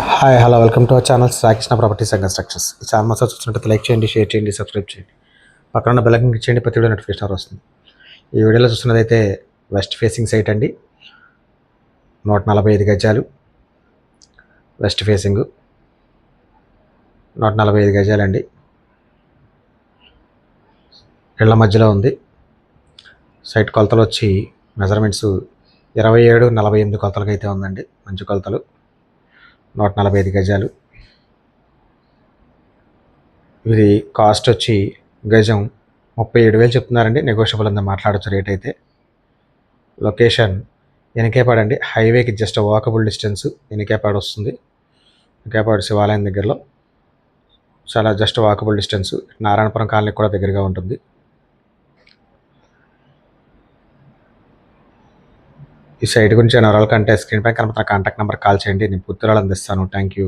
Hi hello welcome to our channel Srikrishna properties and constructions. ఈ channel మొత్తం చూసినట్టు like చేయండి, షేర్ చేయండి, సబ్స్క్రైబ్ చేయండి. పక్కన ఉన్న బెల్ ఐకాన్ క్లిక్ చేయండి, ప్రతి వీడియో నోటిఫికేషన్ వస్తుంది. ఈ వీడియోలో చూస్తున్నదైతే వెస్ట్ ఫేసింగ్ సైట్ అండి. 145 గజాలు వెస్ట్ ఫేసింగ్, 145 గజాలండి. ఇళ్ల మధ్యలో ఉంది. సైట్ కొలతలు వచ్చి మెజర్మెంట్స్ 27-48 కొలతలకి అయితే ఉందండి. మంచి కొలతలు. 145 గజాలు. ఇది కాస్ట్ వచ్చి గజం 37,000 చెప్తున్నారండి. నెగోషియబుల్ అంతా మాట్లాడచ్చు రేట్ అయితే. లొకేషన్ ఎనికేపాడు అండి. హైవేకి జస్ట్ వాకబుల్ డిస్టెన్స్ ఎనికేపాడు వస్తుంది. ఎనికేపాడు శివాలయం దగ్గరలో చాలా జస్ట్ వాకబుల్ డిస్టెన్స్. నారాయణపురం కాలనీకి కూడా దగ్గరగా ఉంటుంది. ఈ సైట్ గురించి వివరాల కంటే స్క్రీన్ పై కనబడుతున్న కాంటాక్ట్ నెంబర్ కాల్ చేయండి. నేను పూర్తి వివరాలు అందిస్తాను. Thank you.